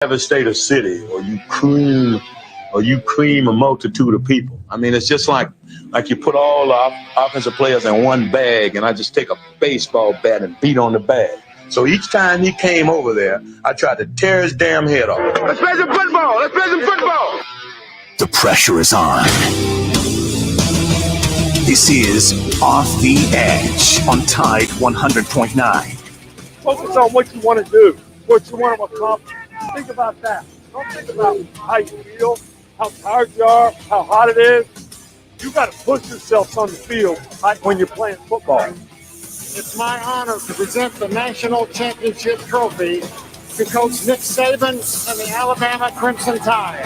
devastate a city, or you cream a multitude of people. I mean, it's just like you put all the offensive players in one bag, and I just take a baseball bat and beat on the bag. So each time he came over there, I tried to tear his damn head off. Let's play some football. Let's play some football. The pressure is on. This is Off the Edge on Tide 100.9. Focus on what you want to do, what you want to accomplish. Think about that. Don't think about how you feel, how tired you are, how hot it is. You got to push yourself on the field like when you're playing football. It's my honor to present the National Championship Trophy to Coach Nick Saban and the Alabama Crimson Tide.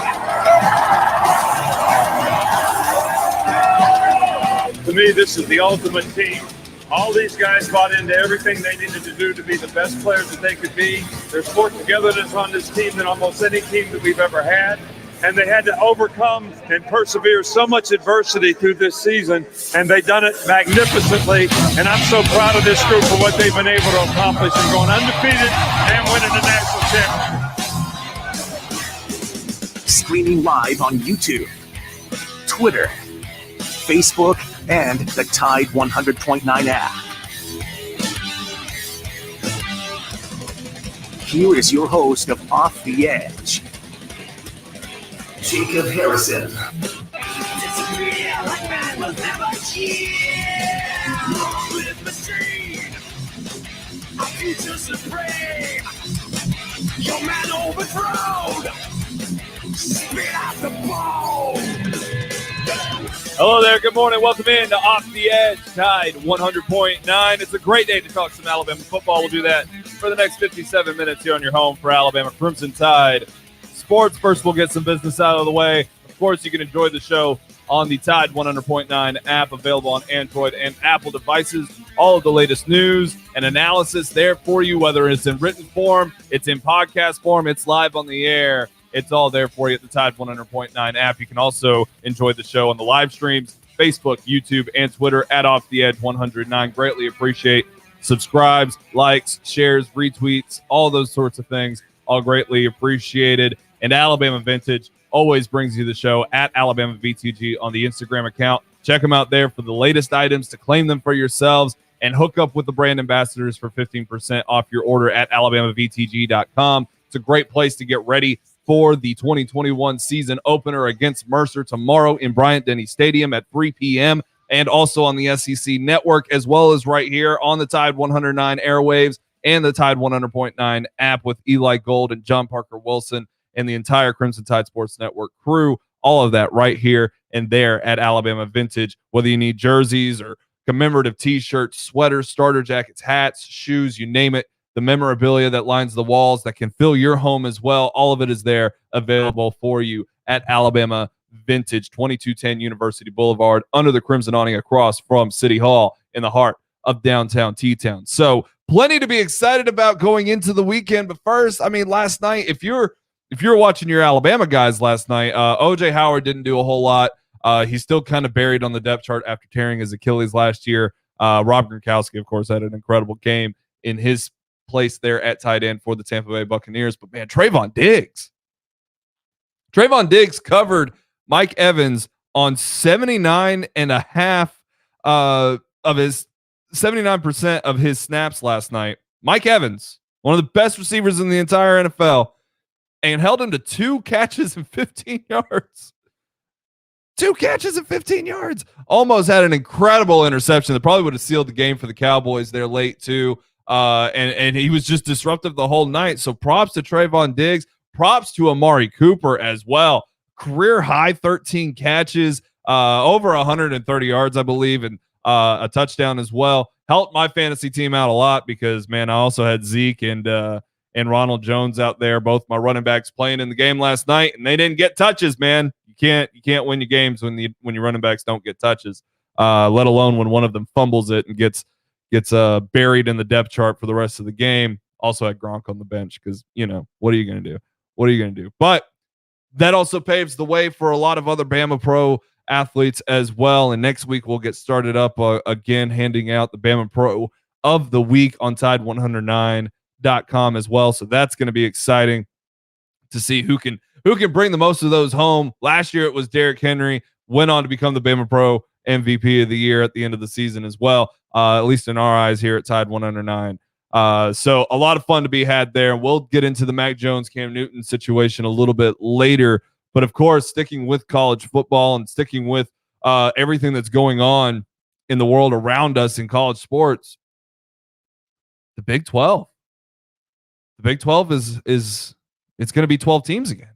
To me, this is the ultimate team. All these guys bought into everything they needed to do to be the best players that they could be. There's more togetherness on this team than almost any team that we've ever had. And they had to overcome and persevere so much adversity through this season, and they've done it magnificently. And I'm so proud of this group for what they've been able to accomplish and going undefeated and winning the national championship. Streaming live on YouTube, Twitter, Facebook, and the Tide 100.9 app. Here is your host of Off the Edge, Jacob Harrison. Your man overthrown. Spit out the ball. Hello there. Good morning. Welcome in to Off the Edge, Tide 100.9. It's a great day to talk some Alabama football. We'll do that for the next 57 minutes here on your home for Alabama Crimson Tide Sports. First, we'll get some business out of the way. Of course, you can enjoy the show on the Tide 100.9 app, available on Android and Apple devices. All of the latest news and analysis there for you, whether it's in written form, it's in podcast form, it's live on the air. It's all there for you at the Tide 100.9 app. You can also enjoy the show on the live streams, Facebook, YouTube, and Twitter at Off the Edge 109. Greatly appreciate subscribes, likes, shares, retweets, all those sorts of things. All greatly appreciated. And Alabama Vintage always brings you the show at Alabama VTG on the Instagram account. Check them out there for the latest items to claim them for yourselves and hook up with the brand ambassadors for 15% off your order at alabamavtg.com. It's a great place to get ready for the 2021 season opener against Mercer tomorrow in Bryant-Denny Stadium at 3 p.m. and also on the SEC Network, as well as right here on the Tide 109 airwaves and the Tide 100.9 app with Eli Gold and John Parker Wilson and the entire Crimson Tide Sports Network crew. All of that right here and there at Alabama Vintage. Whether you need jerseys or commemorative T-shirts, sweaters, starter jackets, hats, shoes, you name it. The memorabilia that lines the walls that can fill your home as well. All of it is there available for you at Alabama Vintage, 2210 University Boulevard, under the Crimson awning across from City Hall in the heart of downtown T-Town. So plenty to be excited about going into the weekend. But first, I mean, last night, if you're watching your Alabama guys last night, O.J. Howard didn't do a whole lot. He's still kind of buried on the depth chart after tearing his Achilles last year. Rob Gronkowski, of course, had an incredible game in his place there at tight end for the Tampa Bay Buccaneers. But man, Trayvon Diggs covered Mike Evans on 79.5 of his 79% of his snaps last night. Mike Evans, one of the best receivers in the entire NFL, and held him to 2 catches and 15 yards. 2 catches and 15 yards. Almost had an incredible interception that probably would have sealed the game for the Cowboys there late too. And he was just disruptive the whole night. So props to Trayvon Diggs. Props to Amari Cooper as well. Career high 13 catches, over 130 yards, I believe, and a touchdown as well. Helped my fantasy team out a lot because, man, I also had Zeke and Ronald Jones out there, both my running backs playing in the game last night, and they didn't get touches, man. You can't win your games when your running backs don't get touches, let alone when one of them fumbles it and gets buried in the depth chart for the rest of the game. Also had Gronk on the bench because, what are you going to do? But that also paves the way for a lot of other Bama Pro athletes as well. And next week we'll get started up again, handing out the Bama Pro of the week on Tide109.com as well. So that's going to be exciting to see who can bring the most of those home. Last year it was Derrick Henry, went on to become the Bama Pro MVP of the year at the end of the season as well, at least in our eyes here at Tide 109. So a lot of fun to be had there. We'll get into the Mac Jones, Cam Newton situation a little bit later. But of course, sticking with college football and sticking with everything that's going on in the world around us in college sports, the Big 12. The Big 12 is it's going to be 12 teams again.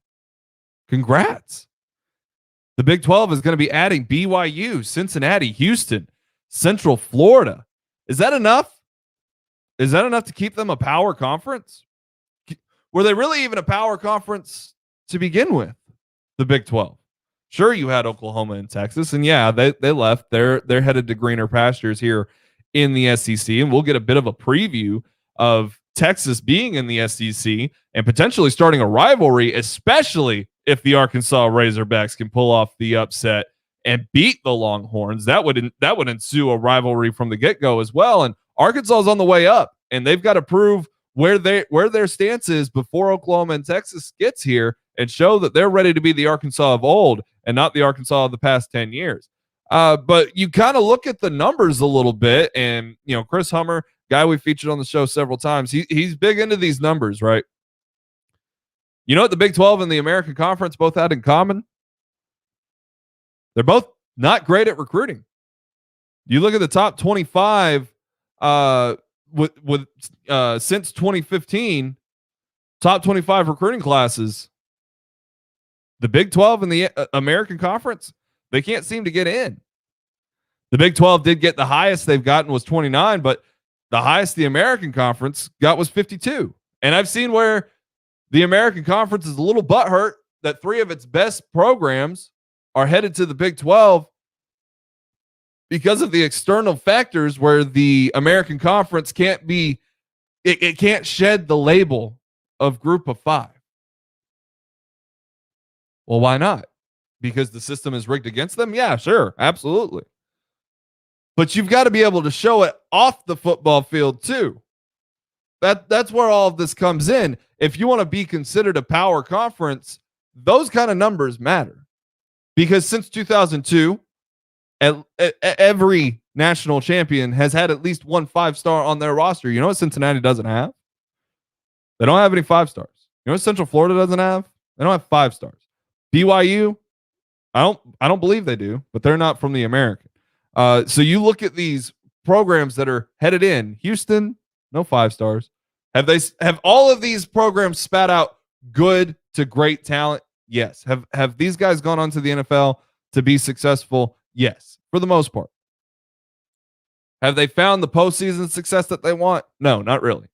Congrats. The Big 12 is going to be adding BYU, Cincinnati, Houston, Central Florida. Is that enough? Is that enough to keep them a power conference? Were they really even a power conference to begin with? The Big 12. Sure, you had Oklahoma and Texas, and yeah, they left. They're headed to greener pastures here in the SEC, and we'll get a bit of a preview of Texas being in the SEC and potentially starting a rivalry, especially if the Arkansas Razorbacks can pull off the upset and beat the Longhorns. That would ensue a rivalry from the get-go as well. And Arkansas is on the way up, and they've got to prove where their stance is before Oklahoma and Texas gets here and show that they're ready to be the Arkansas of old and not the Arkansas of the past 10 years. But you kind of look at the numbers a little bit, and Chris Hummer, guy we featured on the show several times, he's big into these numbers, right? You know what the Big 12 and the American Conference both had in common? They're both not great at recruiting. You look at the top 25 since 2015, top 25 recruiting classes. The Big 12 and the American Conference, they can't seem to get in. The Big 12 did get the highest they've gotten was 29, but the highest the American Conference got was 52. And I've seen where the American Conference is a little butthurt that 3 of its best programs are headed to the Big 12 because of the external factors where the American Conference can't be, it can't shed the label of Group of 5. Well, why not? Because the system is rigged against them? Yeah, sure, absolutely. But you've got to be able to show it off the football field too. That's where all of this comes in. If you want to be considered a power conference, those kind of numbers matter. Because since 2002, every national champion has had at least one 5-star on their roster. You know what Cincinnati doesn't have? They don't have any 5-stars. You know what Central Florida doesn't have? They don't have 5 stars. BYU, I don't believe they do, but they're not from the American. So you look at these programs that are headed in. Houston, no 5 stars. Have all of these programs spat out good to great talent? Yes. Have these guys gone on to the NFL to be successful? Yes, for the most part. Have they found the postseason success that they want? No, not really.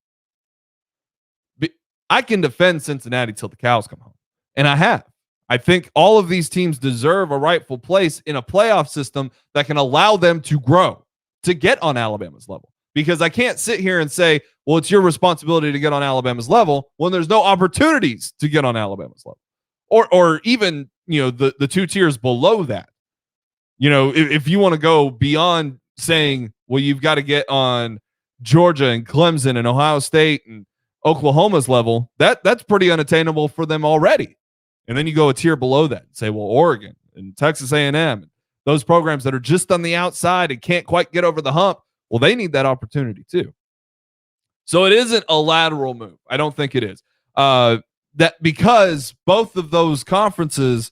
I can defend Cincinnati till the cows come home, and I have. I think all of these teams deserve a rightful place in a playoff system that can allow them to grow, to get on Alabama's level. Because I can't sit here and say, well, it's your responsibility to get on Alabama's level when there's no opportunities to get on Alabama's level. Or even, the 2 tiers below that. If you want to go beyond saying, well, you've got to get on Georgia and Clemson and Ohio State and Oklahoma's level, that's pretty unattainable for them already. And then you go a tier below that and say, well, Oregon and Texas A&M, those programs that are just on the outside and can't quite get over the hump, well, they need that opportunity too. So it isn't a lateral move. I don't think it is. That because both of those conferences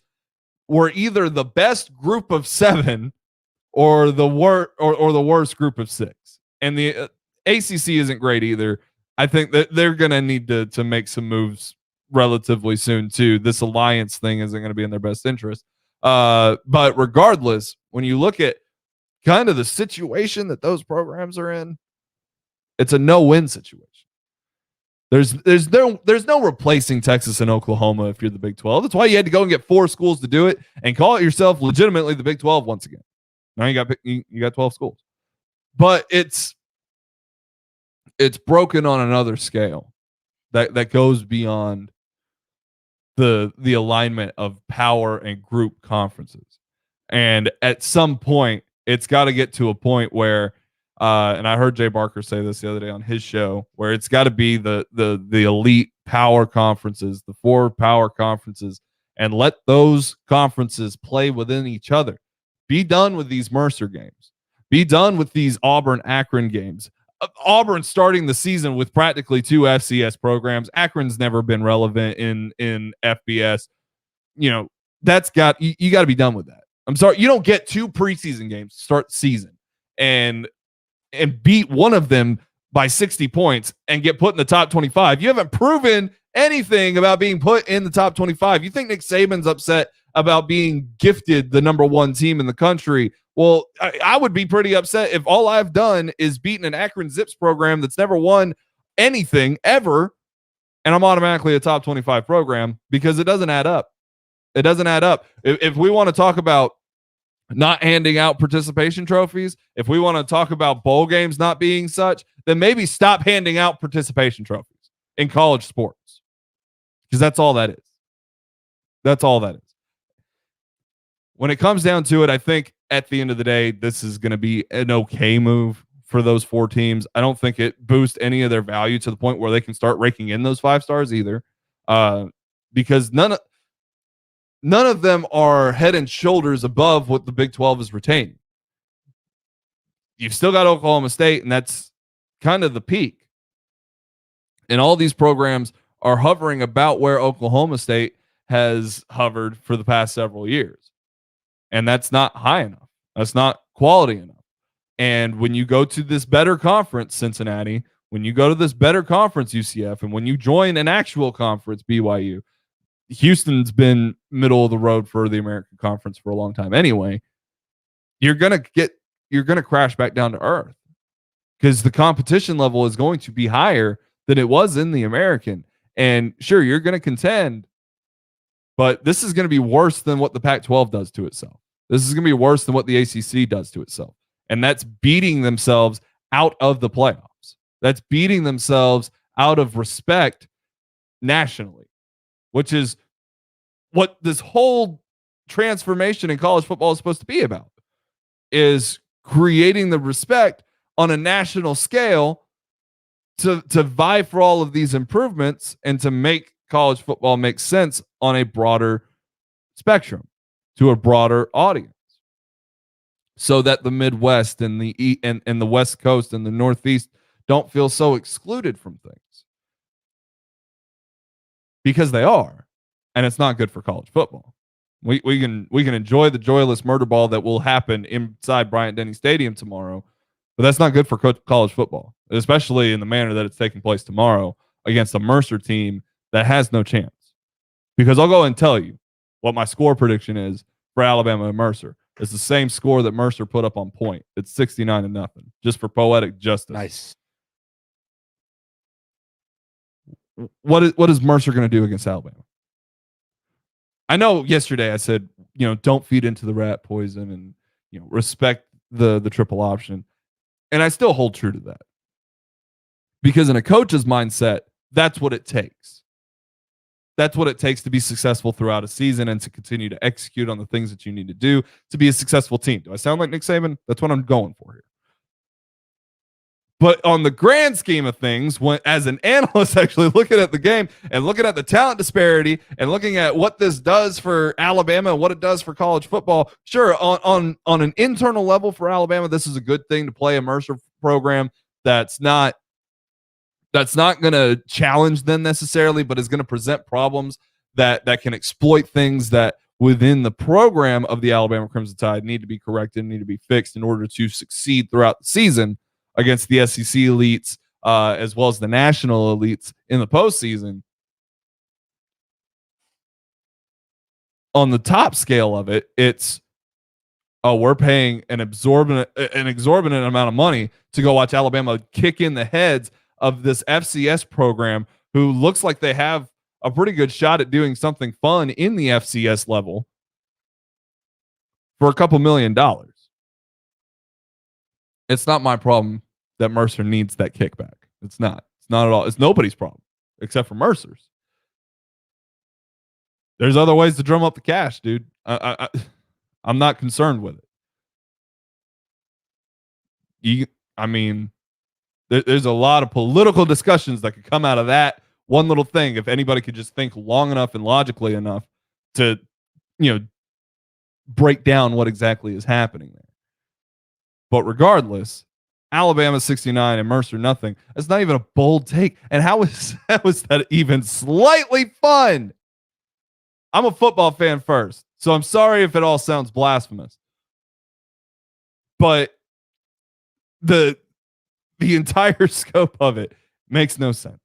were either the best group of 7 or the worst group of 6. And the ACC isn't great either. I think that they're going to need to make some moves relatively soon too. This alliance thing isn't going to be in their best interest. But regardless, when you look at kind of the situation that those programs are in, it's a no-win situation. There's no replacing Texas and Oklahoma if you're the Big 12. That's why you had to go and get 4 schools to do it and call it yourself legitimately the Big 12 once again. Now you got 12 schools. But it's broken on another scale that goes beyond the alignment of power and group conferences. And at some point, it's got to get to a point where and I heard Jay Barker say this the other day on his show, where it's got to be the elite power conferences, the 4 power conferences, and let those conferences play within each other. Be done with these Mercer games. Be done with these Auburn-Akron games. Auburn starting the season with practically 2 FCS programs. Akron's never been relevant in FBS. That's you got to be done with that. I'm sorry, you don't get 2 preseason games to start the season and beat one of them by 60 points and get put in the top 25. You haven't proven anything about being put in the top 25. You think Nick Saban's upset about being gifted the number 1 team in the country? Well, I would be pretty upset if all I've done is beaten an Akron Zips program that's never won anything ever, and I'm automatically a top 25 program, because it doesn't add up. It doesn't add up. If we want to talk about not handing out participation trophies, if we want to talk about bowl games not being such, then maybe stop handing out participation trophies in college sports, because that's all that is. That's all that is. When it comes down to it, I think at the end of the day, this is going to be an okay move for those 4 teams. I don't think it boosts any of their value to the point where they can start raking in those 5 stars either, because none of them are head and shoulders above what the Big 12 is retaining. You've still got Oklahoma State, and that's kind of the peak. And all these programs are hovering about where Oklahoma State has hovered for the past several years. And that's not high enough. That's not quality enough. And when you go to this better conference, Cincinnati, when you go to this better conference, UCF, and when you join an actual conference, BYU, Houston's been middle of the road for the American Conference for a long time anyway. You're going to crash back down to earth, because the competition level is going to be higher than it was in the American. And sure, you're going to contend, but this is going to be worse than what the Pac-12 does to itself. This is going to be worse than what the ACC does to itself. And that's beating themselves out of the playoffs. That's beating themselves out of respect nationally, which is what this whole transformation in college football is supposed to be about, is creating the respect on a national scale to vie for all of these improvements and to make college football make sense on a broader spectrum to a broader audience, so that the Midwest and the West Coast and the Northeast don't feel so excluded from things, because they are, and it's not good for college football. We can enjoy the joyless murder ball that will happen inside Bryant-Denny Stadium tomorrow, but that's not good for college football, especially in the manner that it's taking place tomorrow against a Mercer team that has no chance. Because I'll go and tell you what my score prediction is for Alabama and Mercer. It's the same score that Mercer put up on point. It's 69-0, just for poetic justice. Nice. What is Mercer going to do against Alabama? I know yesterday I said, don't feed into the rat poison and, respect the triple option. And I still hold true to that. Because in a coach's mindset, that's what it takes. That's what it takes to be successful throughout a season and to continue to execute on the things that you need to do to be a successful team. Do I sound like Nick Saban? That's what I'm going for here. But on the grand scheme of things, when as an analyst actually looking at the game and looking at the talent disparity and looking at what this does for Alabama and what it does for college football, sure, on an internal level for Alabama, this is a good thing to play a Mercer program that's not going to challenge them necessarily, but is going to present problems that can exploit things that within the program of the Alabama Crimson Tide need to be corrected, need to be fixed in order to succeed throughout the season against the SEC elites, as well as the national elites in the postseason. On the top scale of it, it's, we're paying an exorbitant amount of money to go watch Alabama kick in the heads of this FCS program, who looks like they have a pretty good shot at doing something fun in the FCS level, for a couple $1 million. It's not my problem that Mercer needs that kickback. It's not at all. It's nobody's problem except for Mercer's. There's other ways to drum up the cash, dude. I'm not concerned with it. There's a lot of political discussions that could come out of that One little thing, if anybody could just think long enough and logically enough to, break down what exactly is happening there. But regardless, Alabama 69 and Mercer nothing. That's not even a bold take. And how was that even slightly fun? I'm a football fan first, so I'm sorry if it all sounds blasphemous. But the entire scope of it makes no sense.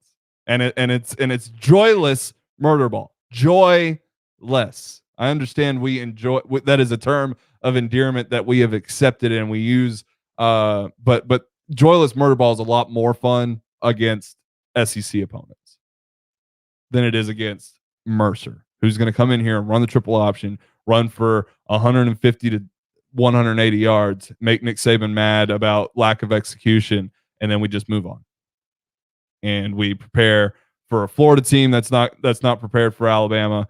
And it's joyless murder ball. Joyless. I understand we enjoy that is a term of endearment that we have accepted and we use. But joyless murder ball is a lot more fun against SEC opponents than it is against Mercer, who's going to come in here and run the triple option, run for 150 to 180 yards, make Nick Saban mad about lack of execution, and then we just move on. And we prepare for a Florida team that's not prepared for Alabama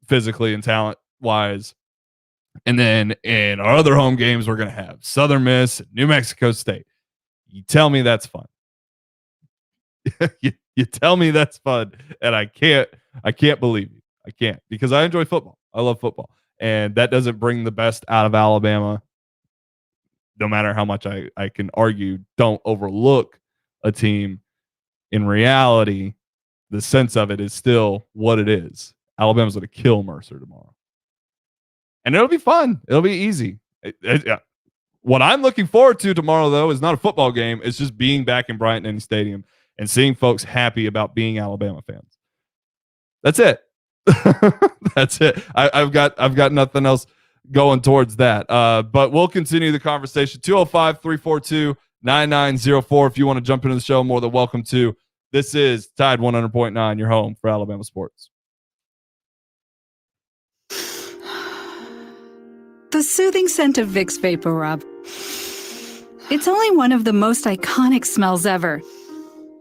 physically and talent wise. And then in our other home games, we're going to have Southern Miss, New Mexico State. You tell me that's fun. you tell me that's fun, and I can't believe you. I can't, because I enjoy football. I love football, and that doesn't bring the best out of Alabama. No matter how much I can argue, don't overlook a team. In reality, the sense of it is still what it is. Alabama's going to kill Mercer tomorrow. And it'll be fun. It'll be easy. What I'm looking forward to tomorrow, though, is not a football game. It's just being back in Bryant-Denny Stadium and seeing folks happy about being Alabama fans. That's it. That's it. I've got nothing else going towards that. But we'll continue the conversation. 205-342-9904. If you want to jump into the show, more than welcome to. This is Tide 100.9, your home for Alabama sports. The soothing scent of Vicks Vapor Rub. It's only one of the most iconic smells ever.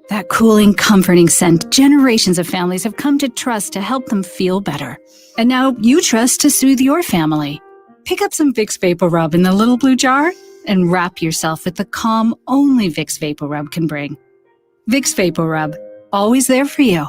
That cooling, comforting scent generations of families have come to trust to help them feel better. And now you trust to soothe your family. Pick up some Vicks Vapor Rub in the little blue jar and wrap yourself with the calm only Vicks Vapor Rub can bring. Vicks Vapor Rub, always there for you.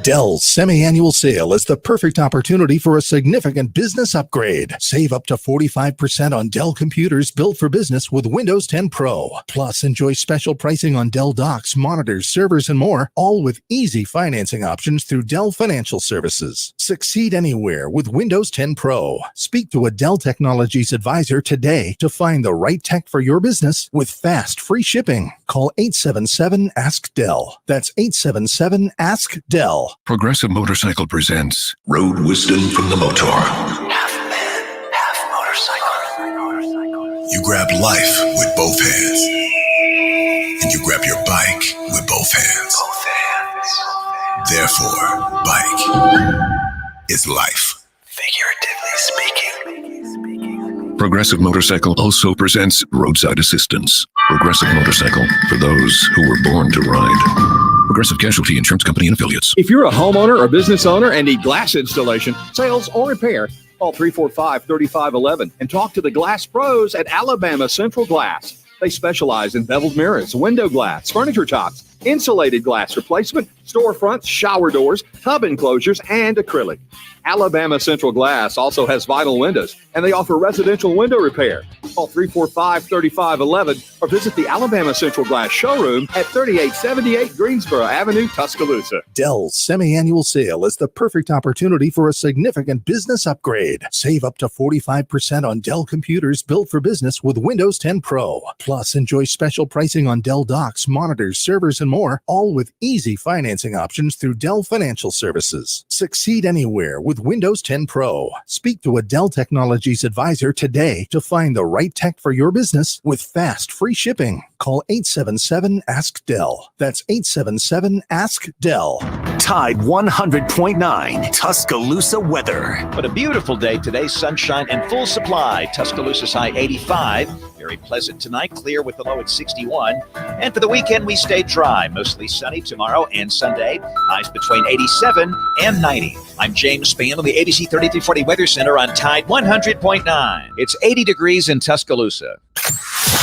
Dell's semi-annual sale is the perfect opportunity for a significant business upgrade. Save up to 45% on Dell computers built for business with Windows 10 Pro. Plus, enjoy special pricing on Dell docks, monitors, servers, and more, all with easy financing options through Dell Financial Services. Succeed anywhere with Windows 10 Pro. Speak to a Dell Technologies advisor today to find the right tech for your business with fast, free shipping. Call 877-ASK-DELL. That's 877-ASK-DELL. Progressive Motorcycle presents Road Wisdom from the Motor. Half man, half motorcycle. You grab life with both hands. And you grab your bike with both hands. Therefore, bike is life. Figuratively speaking. Progressive Motorcycle also presents Roadside Assistance. Progressive Motorcycle for those who were born to ride. Progressive Casualty Insurance Company and Affiliates. If you're a homeowner or business owner and need glass installation, sales, or repair, call 345-3511 and talk to the glass pros at Alabama Central Glass. They specialize in beveled mirrors, window glass, furniture tops, insulated glass replacement, storefronts, shower doors, tub enclosures, and acrylic. Alabama Central Glass also has vinyl windows, and they offer residential window repair. Call 345-3511 or visit the Alabama Central Glass showroom at 3878 Greensboro Avenue, Tuscaloosa. Dell's semi-annual sale is the perfect opportunity for a significant business upgrade. Save up to 45% on Dell computers built for business with Windows 10 Pro. Plus, enjoy special pricing on Dell docks, monitors, servers, and more, all with easy financing options through Dell Financial Services. Succeed anywhere with Windows 10 Pro. Speak to a Dell Technologies advisor today to find the right tech for your business with fast, free shipping. Call 877-ASK-DELL. That's 877-ASK-DELL. Tide 100.9 Tuscaloosa weather. What a beautiful day today. Sunshine and full supply. Tuscaloosa's high 85. Very pleasant tonight. Clear with the low at 61. And for the weekend, we stay dry. Mostly sunny tomorrow and Sunday. Highs between 87 and 90. I'm James Spann on the ABC 3340 Weather Center on Tide 100.9. It's 80 degrees in Tuscaloosa.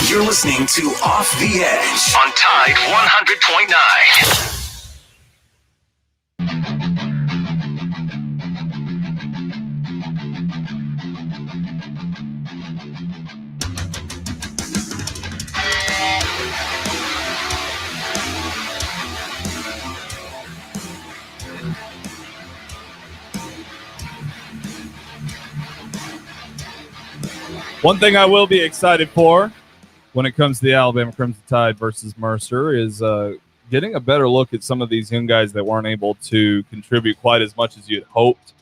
You're listening to Off the Edge on Tide 100.9. One thing I will be excited for when it comes to the Alabama Crimson Tide versus Mercer is getting a better look at some of these young guys that weren't able to contribute quite as much as you had hoped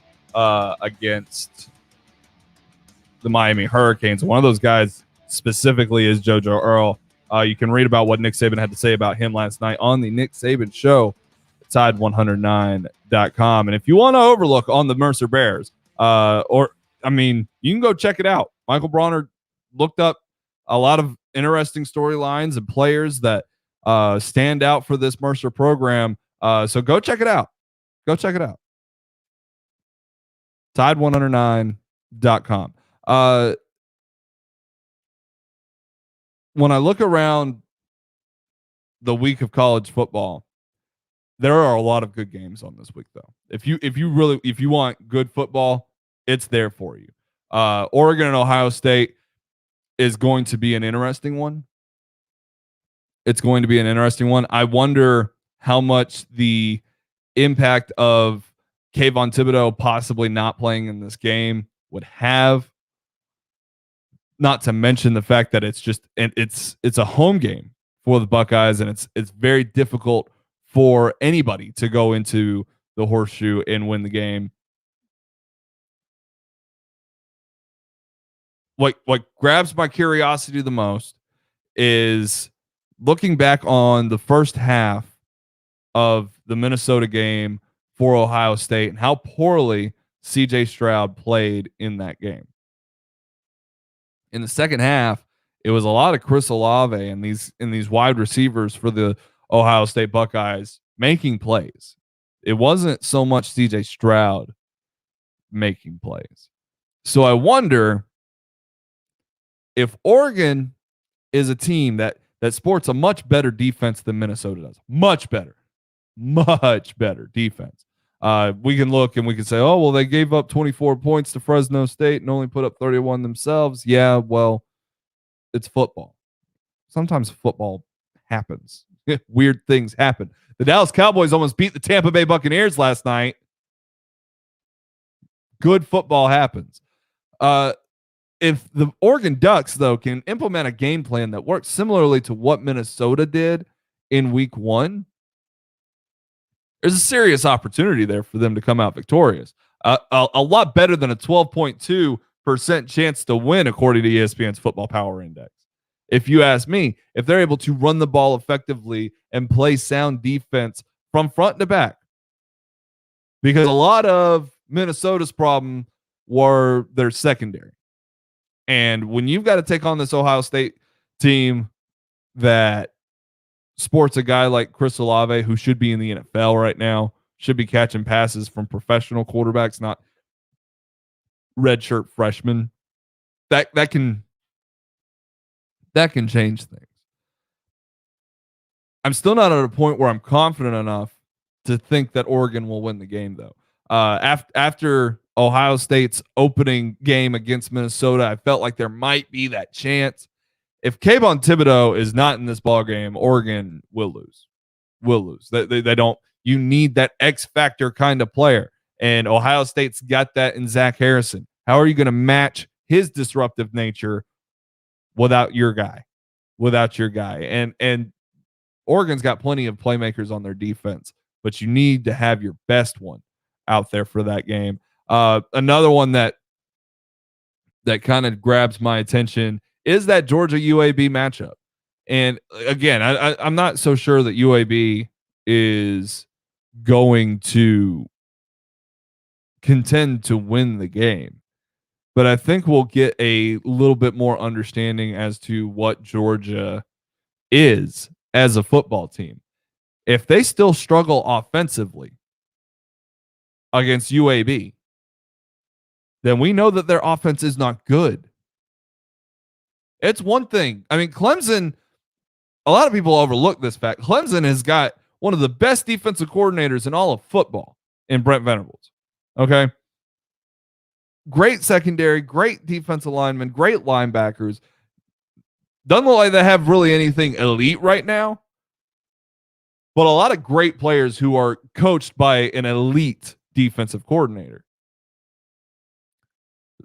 against the Miami Hurricanes. One of those guys specifically is JoJo Earl. You can read about what Nick Saban had to say about him last night on the Nick Saban Show at Tide109.com. And if you want to overlook on the Mercer Bears, you can go check it out. Michael Bronner looked up a lot of interesting storylines and players that stand out for this Mercer program. So go check it out. Go check it out. Tide109.com. When I look around the week of college football, there are a lot of good games on this week, though. If you want good football, it's there for you. Oregon and Ohio State is going to be an interesting one. It's going to be an interesting one. I wonder how much the impact of Kayvon Thibodeau possibly not playing in this game would have. Not to mention the fact that it's a home game for the Buckeyes, and it's very difficult for anybody to go into the Horseshoe and win the game. What grabs my curiosity the most is looking back on the first half of the Minnesota game for Ohio State and how poorly CJ Stroud played in that game. In the second half, it was a lot of Chris Olave and these wide receivers for the Ohio State Buckeyes making plays. It wasn't so much CJ Stroud making plays. So I wonder if Oregon is a team that sports a much better defense than Minnesota does. Much better defense. We can look and we can say, oh, well, they gave up 24 points to Fresno State and only put up 31 themselves. Yeah, well, it's football. Sometimes football happens. Weird things happen. The Dallas Cowboys almost beat the Tampa Bay Buccaneers last night. Good football happens. If the Oregon Ducks, though, can implement a game plan that works similarly to what Minnesota did in week one, there's a serious opportunity there for them to come out victorious. A lot better than a 12.2% chance to win, according to ESPN's Football Power Index. If you ask me, if they're able to run the ball effectively and play sound defense from front to back, because a lot of Minnesota's problem were their secondary. And when you've got to take on this Ohio State team that sports a guy like Chris Olave, who should be in the NFL right now, should be catching passes from professional quarterbacks, not redshirt freshmen, that can change things. I'm still not at a point where I'm confident enough to think that Oregon will win the game, though. After Ohio State's opening game against Minnesota, I felt like there might be that chance. If Kayvon Thibodeau is not in this ball game, Oregon will lose. They don't. You need that X factor kind of player, and Ohio State's got that in Zach Harrison. How are you going to match his disruptive nature without your guy? And Oregon's got plenty of playmakers on their defense, but you need to have your best one out there for that game. Another one that kind of grabs my attention is that Georgia UAB matchup. And again, I'm not so sure that UAB is going to contend to win the game, but I think we'll get a little bit more understanding as to what Georgia is as a football team. If they still struggle offensively against UAB, then we know that their offense is not good. It's one thing. I mean, Clemson, a lot of people overlook this fact. Clemson has got one of the best defensive coordinators in all of football in Brent Venables. Okay. Great secondary, great defensive linemen, great linebackers. Doesn't look like they have really anything elite right now, but a lot of great players who are coached by an elite defensive coordinator.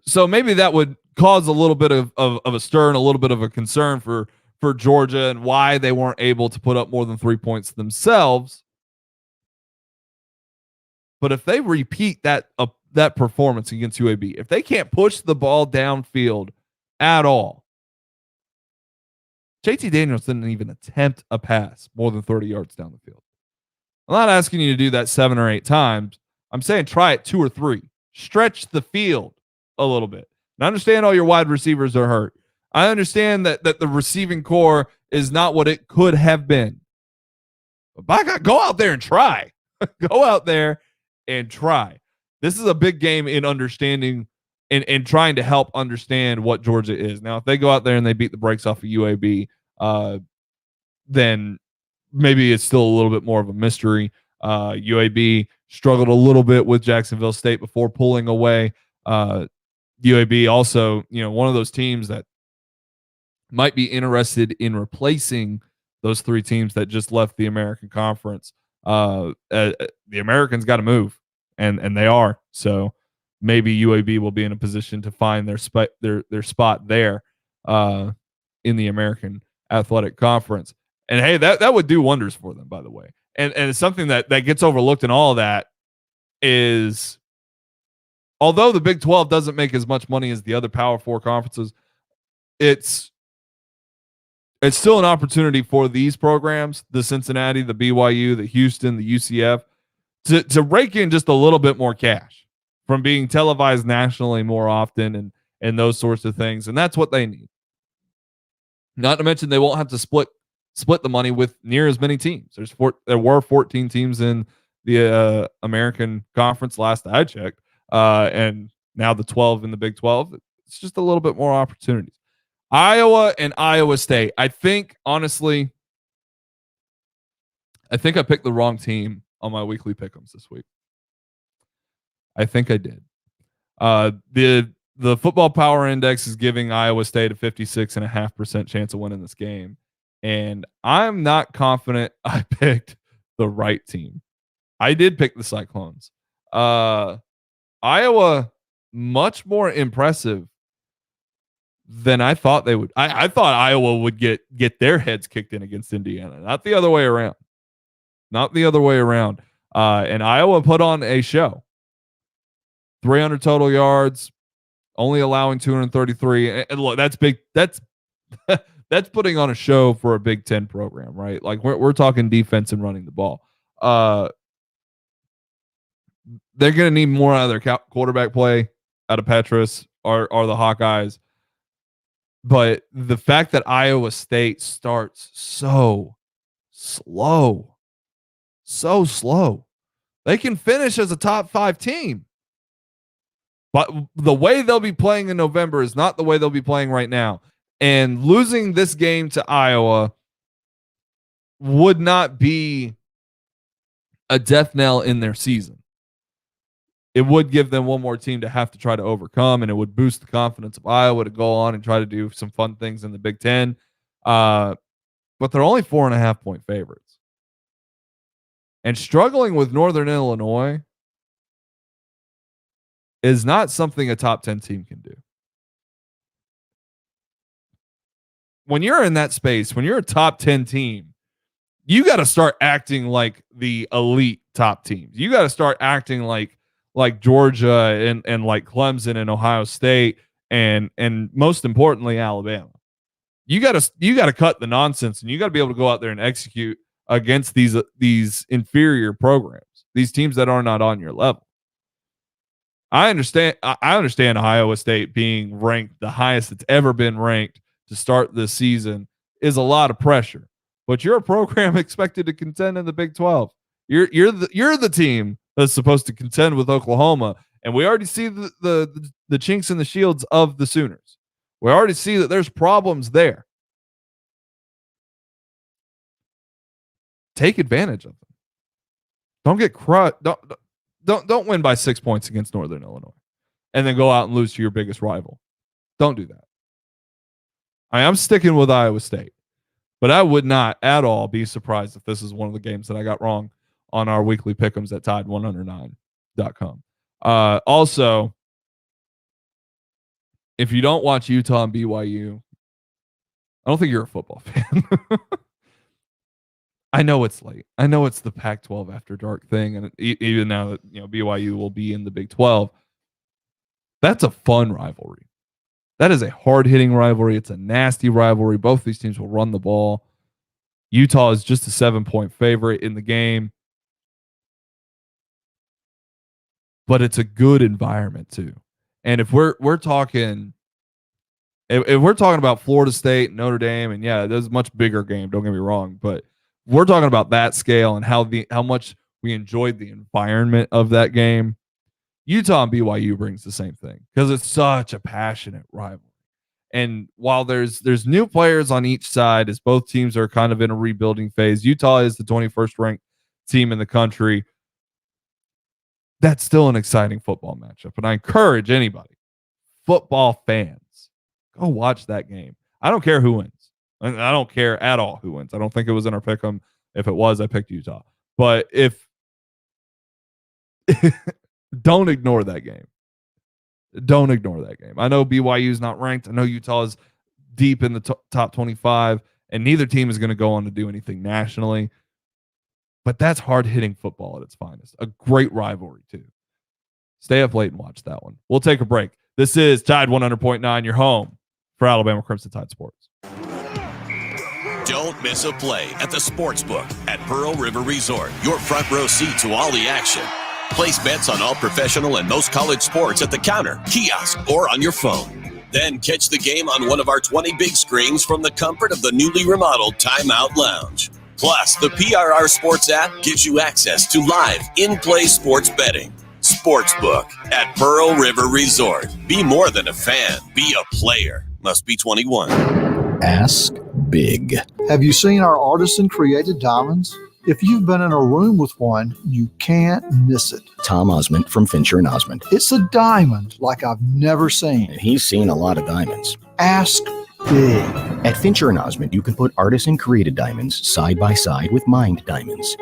So maybe that would cause a little bit of a stir and a little bit of a concern for Georgia and why they weren't able to put up more than 3 points themselves. But if they repeat that performance against UAB, if they can't push the ball downfield at all, JT Daniels didn't even attempt a pass more than 30 yards down the field. I'm not asking you to do that 7 or 8 times. I'm saying try it 2 or 3. Stretch the field a little bit. And I understand all your wide receivers are hurt. I understand that the receiving core is not what it could have been. But by God, go out there and try. Go out there and try. This is a big game in understanding and trying to help understand what Georgia is. Now, if they go out there and they beat the brakes off of UAB, then maybe it's still a little bit more of a mystery. UAB struggled a little bit with Jacksonville State before pulling away. UAB also, one of those teams that might be interested in replacing those 3 teams that just left the American Conference. The Americans got to move, and they are. So maybe UAB will be in a position to find their spot there in the American Athletic Conference. And hey, that would do wonders for them, by the way. And it's something that gets overlooked in all of that is, although the Big 12 doesn't make as much money as the other Power 4 conferences, it's still an opportunity for these programs, the Cincinnati, the BYU, the Houston, the UCF, to rake in just a little bit more cash from being televised nationally more often and those sorts of things. And that's what they need. Not to mention they won't have to split the money with near as many teams. There were 14 teams in the American Conference last I checked, and now the 12 in the Big 12. It's just a little bit more opportunities. Iowa and Iowa State. I think, honestly, I picked the wrong team on my weekly pick'ems this week. I think I did. The Football Power Index is giving Iowa State a 56.5% chance of winning this game. And I'm not confident I picked the right team. I did pick the Cyclones. Iowa, much more impressive than I thought they would. I thought Iowa would get their heads kicked in against Indiana, not the other way around. And Iowa put on a show. 300 total yards, only allowing 233. And look, that's big. That's putting on a show for a Big Ten program, right? Like we're talking defense and running the ball. They're going to need more out of their quarterback play out of Petrus or the Hawkeyes. But the fact that Iowa State starts so slow, they can finish as a top 5 team. But the way they'll be playing in November is not the way they'll be playing right now. And losing this game to Iowa would not be a death knell in their season. It would give them one more team to have to try to overcome, and it would boost the confidence of Iowa to go on and try to do some fun things in the Big Ten. But they're only 4.5-point favorites. And struggling with Northern Illinois is not something a top 10 team can do. When you're in that space, when you're a top 10 team, you got to start acting like the elite top teams. You got to start acting like Georgia and like Clemson and Ohio State and most importantly Alabama. You got to cut the nonsense, and you got to be able to go out there and execute against these inferior programs, these teams that are not on your level. I understand Iowa State being ranked the highest it's ever been ranked to start this season is a lot of pressure, but you're a program expected to contend in the Big 12. You're the team that's supposed to contend with Oklahoma, and we already see the chinks in the shields of the Sooners, We already see that there's problems there. Take advantage of them. Don't get crushed. Don't win by 6 points against Northern Illinois and then go out and lose to your biggest rival. Don't do that. I'm sticking with Iowa State, but I would not at all be surprised if this is one of the games that I got wrong on our weekly pick'ems at tide109.com. Also, if you don't watch Utah and BYU, I don't think you're a football fan. I know it's late. I know it's the Pac-12 after dark thing, and even now that BYU will be in the Big 12, that's a fun rivalry. That is a hard-hitting rivalry. It's a nasty rivalry. Both these teams will run the ball. Utah is just a 7-point favorite in the game, but it's a good environment too. And if we're talking, if we're talking about Florida State, Notre Dame, and yeah, there's a much bigger game. Don't get me wrong, but we're talking about that scale and how much we enjoyed the environment of that game. Utah and BYU brings the same thing because it's such a passionate rivalry. And while there's new players on each side, as both teams are kind of in a rebuilding phase, Utah is the 21st ranked team in the country. That's still an exciting football matchup. And I encourage anybody, football fans, go watch that game. I don't care who wins. I don't care at all who wins. I don't think it was in our pick'em. If it was, I picked Utah. But if don't ignore that game. Don't ignore that game. I know BYU is not ranked. I know Utah is deep in the top 25, and neither team is going to go on to do anything nationally. But that's hard-hitting football at its finest. A great rivalry, too. Stay up late and watch that one. We'll take a break. This is Tide 100.9, your home for Alabama Crimson Tide Sports. Don't miss a play at the Sportsbook at Pearl River Resort. Your front row seat to all the action. Place bets on all professional and most college sports at the counter, kiosk, or on your phone. Then catch the game on one of our 20 big screens from the comfort of the newly remodeled Timeout Lounge. Plus, the PRR Sports app gives you access to live, in-play sports betting. Sportsbook at Pearl River Resort. Be more than a fan. Be a player. Must be 21. Ask big. Have you seen our artisan-created diamonds? If you've been in a room with one, you can't miss it. Tom Osmond from Fincher and Osmond. It's a diamond like I've never seen. And he's seen a lot of diamonds. Ask big. At Fincher and Osmond, you can put artisan-created diamonds side by side with mined diamonds.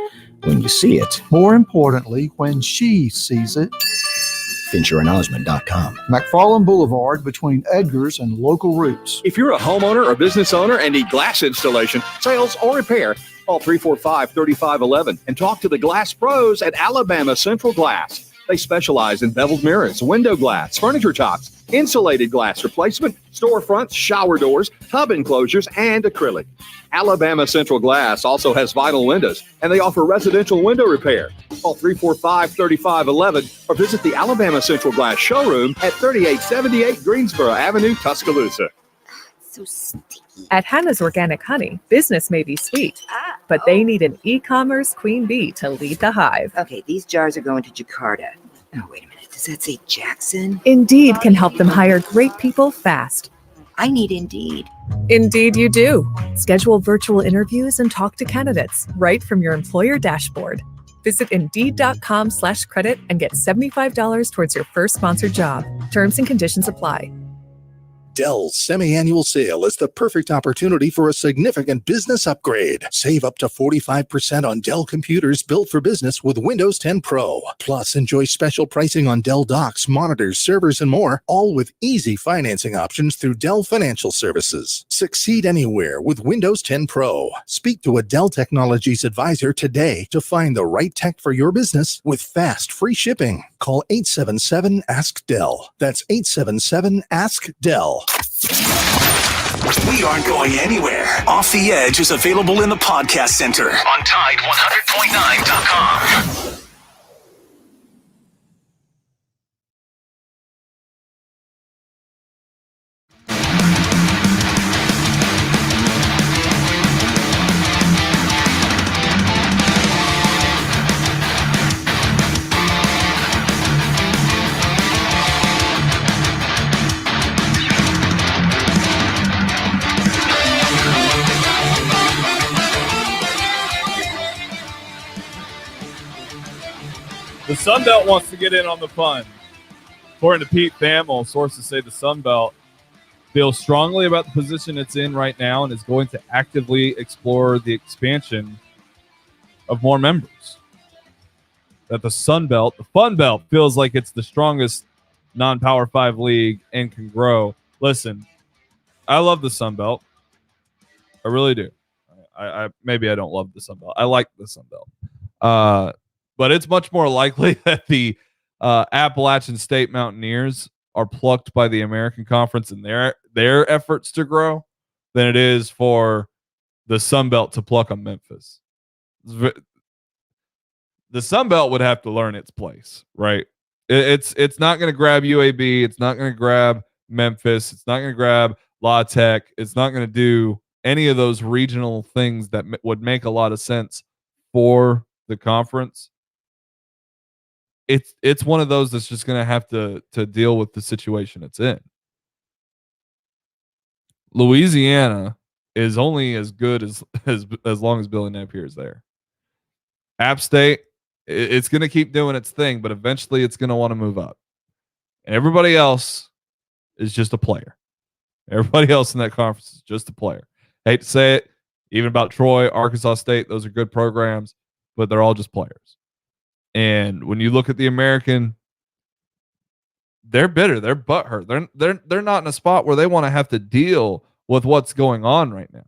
When you see it, more importantly, when she sees it, FincherandOsmond.com. McFarland Boulevard between Edgar's and Local Roots. If you're a homeowner or business owner and need glass installation, sales, or repair, call 345-3511 and talk to the glass pros at Alabama Central Glass. They specialize in beveled mirrors, window glass, furniture tops, insulated glass replacement, storefronts, shower doors, tub enclosures, and acrylic. Alabama Central Glass also has vinyl windows, and they offer residential window repair. Call 345-3511 or visit the Alabama Central Glass showroom at 3878 Greensboro Avenue, Tuscaloosa. So sticky. At Hannah's Organic Honey, business may be sweet, but they need an e-commerce queen bee to lead the hive. Okay, these jars are going to Jakarta. Oh, wait a minute. Does that say Jackson? Indeed can help them hire great people fast. I need Indeed. Indeed you do. Schedule virtual interviews and talk to candidates right from your employer dashboard. Visit Indeed.com/credit and get $75 towards your first sponsored job. Terms and conditions apply. Dell's semi-annual sale is the perfect opportunity for a significant business upgrade. Save up to 45% on Dell computers built for business with Windows 10 Pro. Plus, enjoy special pricing on Dell docks, monitors, servers, and more, all with easy financing options through Dell Financial Services. Succeed anywhere with Windows 10 Pro. Speak to a Dell Technologies advisor today to find the right tech for your business with fast, free shipping. Call 877-ASK-DELL. That's 877-ASK-DELL. We aren't going anywhere. Off the Edge is available in the podcast center on Tide100.9.com. Sun Belt wants to get in on the fun. According to Pete Thamel, sources say the Sun Belt feels strongly about the position it's in right now and is going to actively explore the expansion of more members. That the Sun Belt, the Fun Belt, feels like it's the strongest non-Power 5 league and can grow. Listen, I love the Sun Belt. I really do. I maybe I don't love the Sun Belt. I like the Sun Belt. But it's much more likely that the Appalachian State Mountaineers are plucked by the American Conference in their efforts to grow than it is for the Sun Belt to pluck on Memphis. The Sun Belt would have to learn its place, right? It's not going to grab UAB. It's not going to grab Memphis. It's not going to grab La Tech. It's not going to do any of those regional things that would make a lot of sense for the conference. It's one of those that's just going to have to deal with the situation it's in. Louisiana is only as good as long as Billy Napier is there. App State, it's going to keep doing its thing, but eventually it's going to want to move up. And everybody else is just a player. Everybody else in that conference is just a player. Hate to say it, even about Troy, Arkansas State, those are good programs, but they're all just players. And when you look at the American, they're bitter. They're butthurt. They're not in a spot where they want to have to deal with what's going on right now.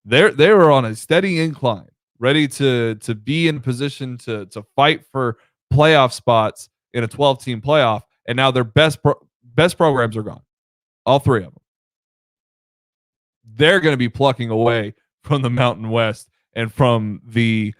They were on a steady incline, ready to be in position to fight for playoff spots in a 12-team playoff, and now their best programs are gone. All three of them. They're going to be plucking away from the Mountain West and from the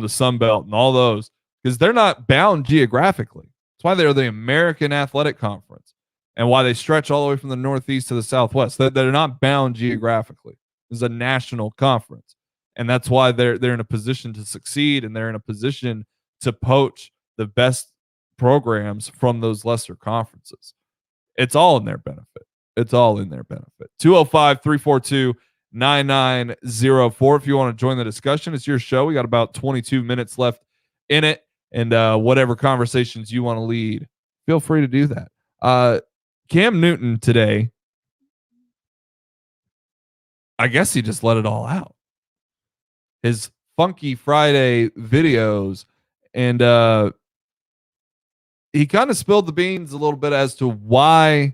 Sun Belt and all those, because they're not bound geographically. That's why they're the American Athletic Conference and why they stretch all the way from the Northeast to the Southwest. They're not bound geographically. This is a national conference, and that's why they're in a position to succeed, and they're in a position to poach the best programs from those lesser conferences. It's all in their benefit. It's all in their benefit. 205-342-9904. If you want to join the discussion, it's your show. We got about 22 minutes left in it. And whatever conversations you want to lead, feel free to do that. Cam Newton today, I guess he just let it all out. His Funky Friday videos, and he kind of spilled the beans a little bit as to why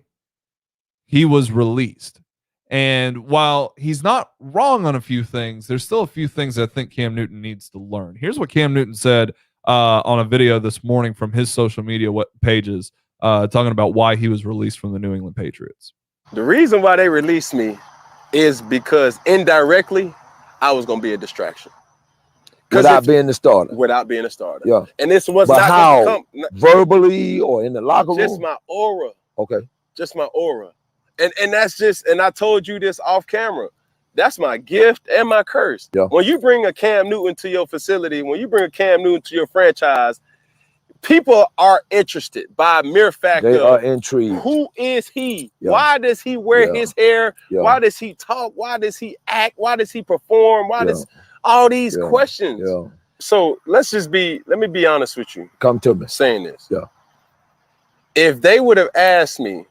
he was released. And while he's not wrong on a few things, there's still a few things I think Cam Newton needs to learn. Here's what Cam Newton said on a video this morning from his social media pages, talking about why he was released from the New England Patriots. The reason why they released me is because indirectly I was going to be a distraction. Without being the starter. Without being a starter. Yeah. And this was but not how? Verbally or in the locker room? Just my aura. Okay. Just my aura. And that's just, and I told you this off camera. That's my gift and my curse. Yeah. When you bring a Cam Newton to your facility, when you bring a Cam Newton to your franchise, people are interested by mere fact they of are intrigued. Who is he? Yeah. Why does he wear his hair? Yeah. Why does he talk? Why does he act? Why does he perform? Why does all these questions? Yeah. So let me be honest with you. Come to me. Saying this. Yeah. If they would have asked me,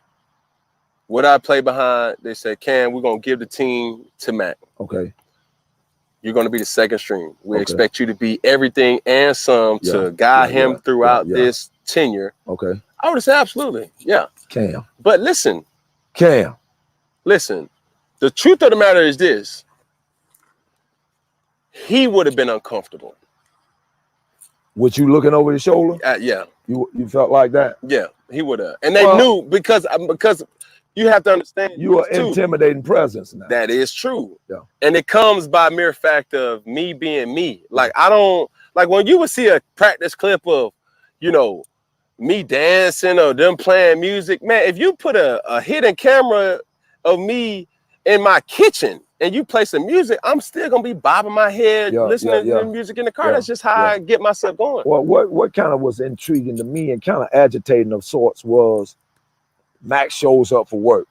would I play behind? They said, Cam, we're going to give the team to Mac. Okay. You're going to be the second string. We expect you to be everything and some to guide him throughout this tenure. Okay. I would have said, absolutely. Yeah. Cam. But listen. Cam. Listen. The truth of the matter is this. He would have been uncomfortable. With you looking over his shoulder? Yeah. You felt like that? Yeah, he would have. And they knew because you have to understand. You are intimidating presence now. That is true. Yeah. And it comes by mere fact of me being me. Like, I don't, like when you would see a practice clip of, me dancing or them playing music, man, if you put a hidden camera of me in my kitchen and you play some music, I'm still going to be bobbing my head, listening to the music in the car. That's just how I get myself going. Well, what kind of was intriguing to me and kind of agitating of sorts was Max shows up for work.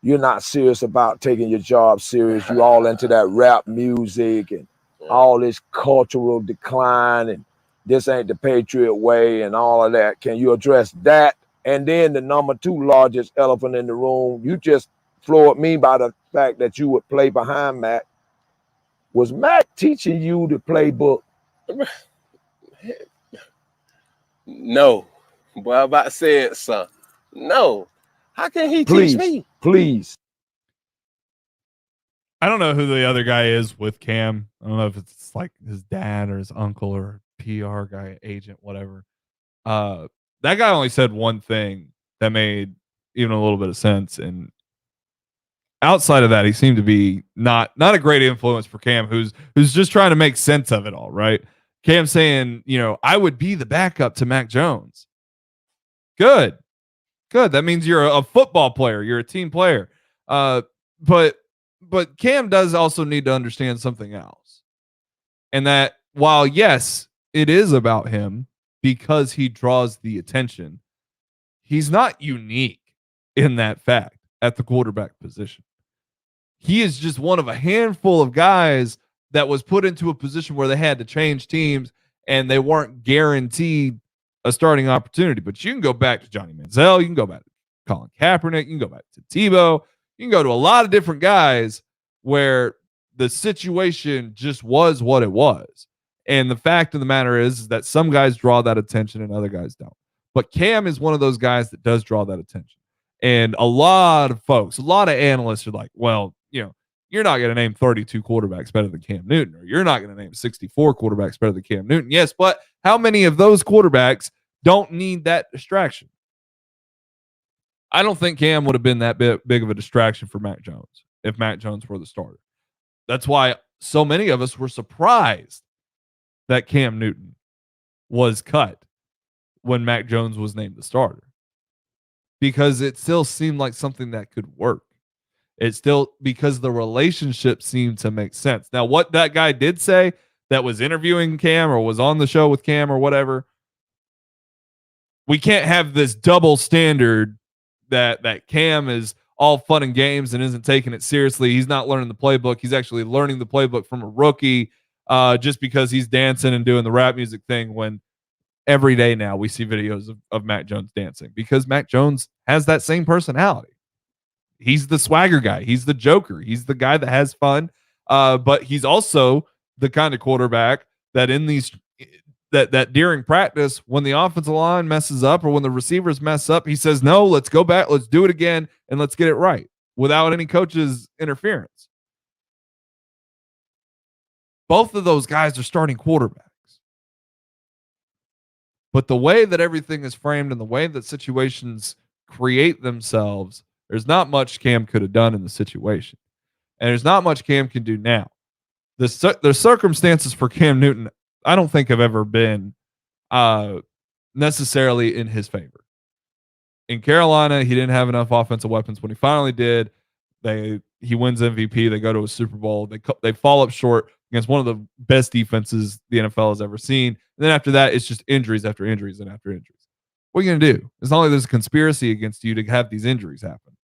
You're not serious about taking your job serious. You all into that rap music and all this cultural decline and this ain't the Patriot way and all of that. Can you address that? And then the number 2 largest elephant in the room, you just floored me by the fact that you would play behind Mac. Was Mac teaching you the playbook? No. Boy, I'm about to say it, son. No. How can he Please, teach me? please. I don't know who the other guy is with Cam. I don't know if it's like his dad or his uncle or PR guy, agent, whatever. That guy only said one thing that made even a little bit of sense, and outside of that, he seemed to be not a great influence for Cam, who's just trying to make sense of it all, right? Cam saying, I would be the backup to Mac Jones. Good. That means you're a football player. You're a team player. But Cam does also need to understand something else. And that while, yes, it is about him because he draws the attention, he's not unique in that fact at the quarterback position. He is just one of a handful of guys that was put into a position where they had to change teams and they weren't guaranteed a starting opportunity. But you can go back to Johnny Manziel. You can go back to Colin Kaepernick. You can go back to Tebow. You can go to a lot of different guys where the situation just was what it was. And the fact of the matter is that some guys draw that attention and other guys don't. But Cam is one of those guys that does draw that attention. And a lot of folks, a lot of analysts are like, well, you're not going to name 32 quarterbacks better than Cam Newton, or you're not going to name 64 quarterbacks better than Cam Newton. Yes, but how many of those quarterbacks don't need that distraction? I don't think Cam would have been that big of a distraction for Mac Jones if Mac Jones were the starter. That's why so many of us were surprised that Cam Newton was cut when Mac Jones was named the starter, because it still seemed like something that could work. It's still because the relationship seemed to make sense. Now, what that guy did say that was interviewing Cam or was on the show with Cam or whatever, we can't have this double standard that Cam is all fun and games and isn't taking it seriously. He's not learning the playbook. He's actually learning the playbook from a rookie just because he's dancing and doing the rap music thing, when every day now we see videos of Mac Jones dancing, because Mac Jones has that same personality. He's the swagger guy. He's the joker. He's the guy that has fun. But he's also the kind of quarterback that in these that during practice, when the offensive line messes up or when the receivers mess up, he says, no, let's go back. Let's do it again. And let's get it right without any coach's interference. Both of those guys are starting quarterbacks. But the way that everything is framed and the way that situations create themselves, there's not much Cam could have done in the situation. And there's not much Cam can do now. The circumstances for Cam Newton, I don't think have ever been necessarily in his favor. In Carolina, he didn't have enough offensive weapons. When he finally did, he wins MVP. They go to a Super Bowl. They fall up short against one of the best defenses the NFL has ever seen. And then after that, it's just injuries after injuries and after injuries. What are you going to do? It's not like there's a conspiracy against you to have these injuries happen.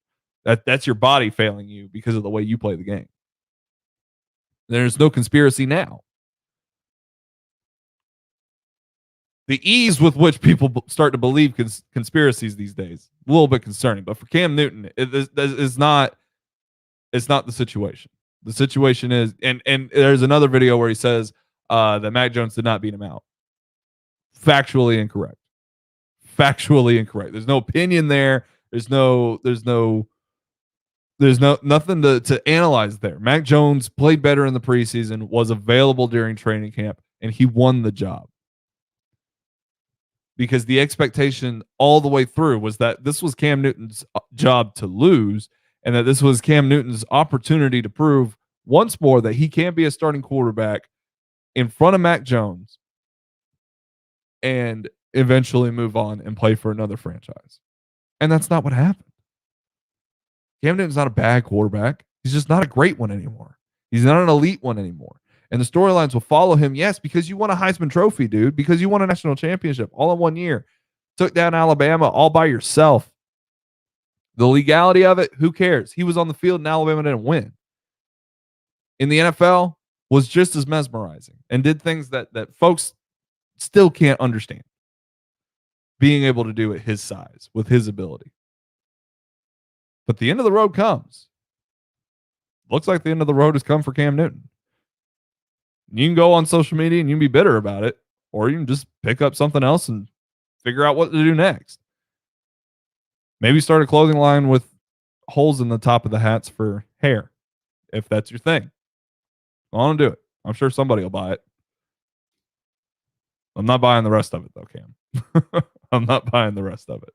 That's your body failing you because of the way you play the game. There's no conspiracy now. The ease with which people start to believe conspiracies these days, a little bit concerning. But for Cam Newton, it's not the situation. The situation is, and there's another video where he says that Mac Jones did not beat him out. Factually incorrect. There's no opinion there. There's nothing to analyze there. Mac Jones played better in the preseason, was available during training camp, and he won the job. Because the expectation all the way through was that this was Cam Newton's job to lose, and that this was Cam Newton's opportunity to prove once more that he can be a starting quarterback in front of Mac Jones and eventually move on and play for another franchise. And that's not what happened. Cam Newton's not a bad quarterback. He's just not a great one anymore. He's not an elite one anymore. And the storylines will follow him, yes, because you won a Heisman Trophy, dude, because you won a national championship all in 1 year. Took down Alabama all by yourself. The legality of it, who cares? He was on the field and Alabama didn't win. In the NFL, was just as mesmerizing and did things that folks still can't understand being able to do it his size with his ability. But the end of the road comes. Looks like the end of the road has come for Cam Newton. You can go on social media and you can be bitter about it, or you can just pick up something else and figure out what to do next. Maybe start a clothing line with holes in the top of the hats for hair, if that's your thing. Go on and do it. I'm sure somebody will buy it. I'm not buying the rest of it, though, Cam. I'm not buying the rest of it.